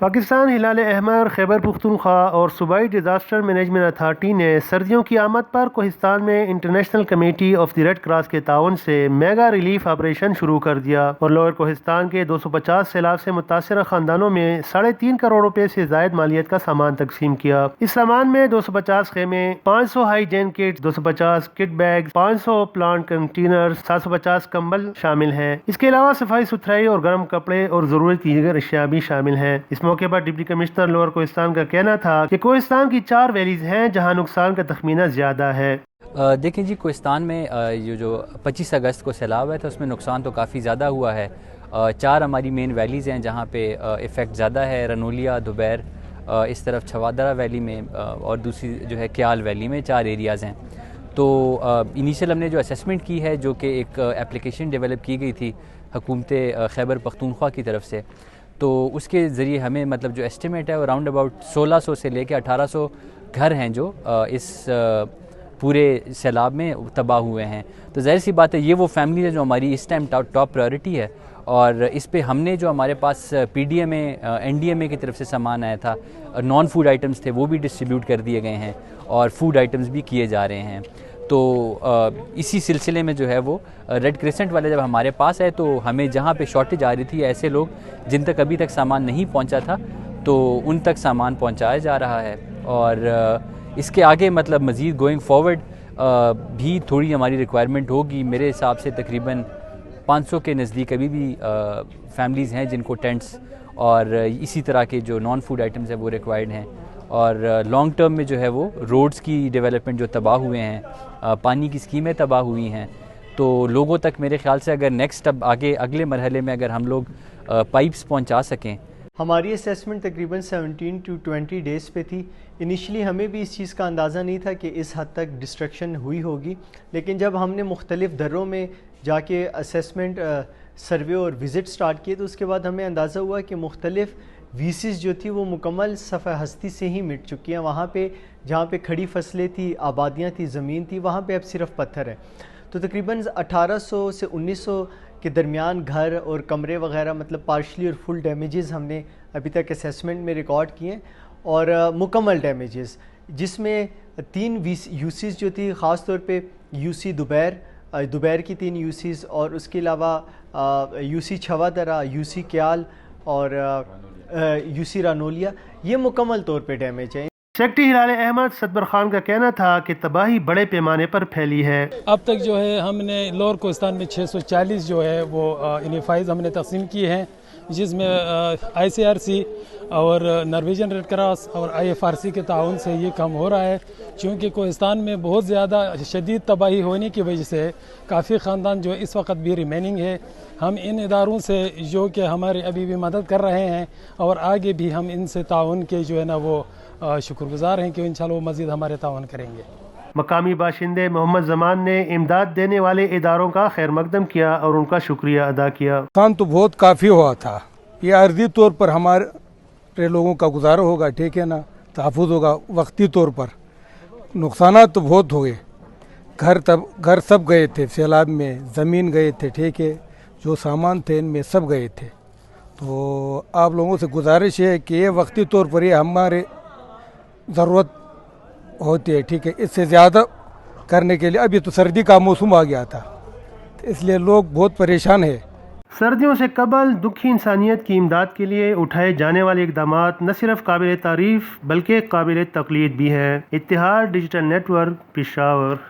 پاکستان ہلال احمر، خیبر پختونخوا اور صوبائی ڈیزاسٹر مینجمنٹ اتھارٹی نے سردیوں کی آمد پر کوہستان میں International Committee of the Red Cross کے تعاون سے میگا ریلیف آپریشن شروع کر دیا اور لوئر کوہستان کے 250 سیلاب سے متاثرہ خاندانوں میں 3.5 کروڑ روپے سے زائد مالیت کا سامان تقسیم کیا۔ اس سامان میں 250 خیمے، 500 ہائیجین کٹ، 250 کٹ بیگ، 500 پلانٹ کنٹینر، 750 کمبل شامل ہیں۔ اس کے علاوہ صفائی ستھرائی اور گرم کپڑے اور ضرورت کی دیگر اشیاء بھی شامل ہیں۔ اس موقع پر ڈپٹی کمشنر لوئر کوہستان کا کہنا تھا کہ کوہستان کی 4 ویلیز ہیں جہاں نقصان کا تخمینہ زیادہ ہے۔ دیکھیں جی، کوہستان میں یہ جو 25 اگست کو سیلاب ہے تو اس میں نقصان تو کافی زیادہ ہوا ہے۔ 4 ہماری مین ویلیز ہیں جہاں پہ ایفیکٹ زیادہ ہے، رنولیا، دوبیر، اس طرف چھوادرہ ویلی میں اور دوسری جو ہے کیال ویلی میں 4 ایریاز ہیں۔ تو انیشیل ہم نے جو اسیسمنٹ کی ہے، جو کہ ایک اپلیکیشن ڈیولپ کی گئی تھی حکومت خیبر پختونخوا کی طرف سے، تو اس کے ذریعے ہمیں مطلب جو ایسٹیمیٹ ہے وہ راؤنڈ اباؤٹ 1600 سے لے کے 1800 گھر ہیں جو اس پورے سیلاب میں تباہ ہوئے ہیں۔ تو ظاہر سی بات ہے یہ وہ فیملی ہے جو ہماری اس ٹائم ٹاپ پرائورٹی ہے، اور اس پہ ہم نے جو ہمارے پاس پی ڈی ایم اے، این ڈی ایم اے کی طرف سے سامان آیا تھا، نان فوڈ آئٹمز تھے، وہ بھی ڈسٹریبیوٹ کر دیے گئے ہیں اور فوڈ آئٹمز بھی کیے جا رہے ہیں۔ تو اسی سلسلے میں جو ہے وہ ریڈ کریسنٹ والے جب ہمارے پاس ہے تو ہمیں جہاں پہ شارٹیج آ رہی تھی، ایسے لوگ جن تک ابھی تک سامان نہیں پہنچا تھا تو ان تک سامان پہنچایا جا رہا ہے، اور اس کے آگے مطلب مزید گوئنگ فارورڈ بھی تھوڑی ہماری ریکوائرمنٹ ہوگی۔ میرے حساب سے تقریباً 500 کے نزدیک ابھی بھی فیملیز ہیں جن کو ٹینٹس اور اسی طرح کے جو نان فوڈ آئٹمز ہیں وہ ریکوائرڈ ہیں، اور لانگ ٹرم میں جو ہے وہ روڈز کی ڈیولپمنٹ جو تباہ ہوئے ہیں، پانی کی اسکیمیں تباہ ہوئی ہیں، تو لوگوں تک میرے خیال سے اگر نیکسٹ اب آگے اگلے مرحلے میں اگر ہم لوگ پائپس پہنچا سکیں۔ ہماری اسیسمنٹ تقریباً 17 to 20 ڈیز پہ تھی۔ انیشلی ہمیں بھی اس چیز کا اندازہ نہیں تھا کہ اس حد تک ڈسٹرکشن ہوئی ہوگی، لیکن جب ہم نے مختلف دروں میں جا کے اسیسمنٹ، سروے اور وزٹ سٹارٹ کیے تو اس کے بعد ہمیں اندازہ ہوا کہ مختلف ویسیز جو تھی وہ مکمل صفحہ ہستی سے ہی مٹ چکی ہیں۔ وہاں پہ جہاں پہ کھڑی فصلیں تھی، آبادیاں تھی، زمین تھی، وہاں پہ اب صرف پتھر ہے۔ تو تقریباً 1800 سے 1900 کے درمیان گھر اور کمرے وغیرہ مطلب پارشلی اور فل ڈیمیجز ہم نے ابھی تک اسیسمنٹ میں ریکارڈ کیے ہیں، اور مکمل ڈیمیجز جس میں 3 یوسیز جو تھی، خاص طور پہ یو سی دوبیر کی 3 یوسیز، اور اس کے علاوہ یو سی چھوادرہ، یو سی کیال اور یو سی رانولیا، یہ مکمل طور پہ ڈیمیج ہیں۔ سیکرٹری ہلال احمد صدبر خان کا کہنا تھا کہ تباہی بڑے پیمانے پر پھیلی ہے۔ اب تک جو ہے ہم نے لوئر کوہستان میں 640 جو ہے وہ انیفائز ہم نے تقسیم کیے ہیں، جس میں آئی سی آر سی اور نارویجن ریڈ کراس اور آئی ایف آر سی کے تعاون سے یہ کام ہو رہا ہے، چونکہ کوہستان میں بہت زیادہ شدید تباہی ہونے کی وجہ سے کافی خاندان جو اس وقت بھی ریمیننگ ہے۔ ہم ان اداروں سے جو کہ ہمارے ابھی بھی مدد کر رہے ہیں اور آگے بھی ہم ان سے تعاون کے جو ہے نا وہ شکر گزار ہیں کہ انشاءاللہ وہ مزید ہمارے تعاون کریں گے۔ مقامی باشندے محمد زمان نے امداد دینے والے اداروں کا خیر مقدم کیا اور ان کا شکریہ ادا کیا۔ نقصان تو بہت کافی ہوا تھا، یہ عارضی طور پر ہمارے لوگوں کا گزارا ہوگا، ٹھیک ہے نا، تحفظ ہوگا وقتی طور پر۔ نقصانات تو بہت ہوئے، گھر سب گئے تھے سیلاب میں، زمین گئے تھے، ٹھیک ہے، جو سامان تھے ان میں سب گئے تھے۔ تو آپ لوگوں سے گزارش ہے کہ یہ وقتی طور پر یہ ہمارے ضرورت ہوتی ہے، ٹھیک ہے، اس سے زیادہ کرنے کے لیے ابھی تو سردی کا موسم آ گیا تھا، اس لیے لوگ بہت پریشان ہیں۔ سردیوں سے قبل دکھی انسانیت کی امداد کے لیے اٹھائے جانے والے اقدامات نہ صرف قابل تعریف بلکہ قابل تقلید بھی ہیں۔ اتحاد ڈیجیٹل نیٹ ورک، پشاور۔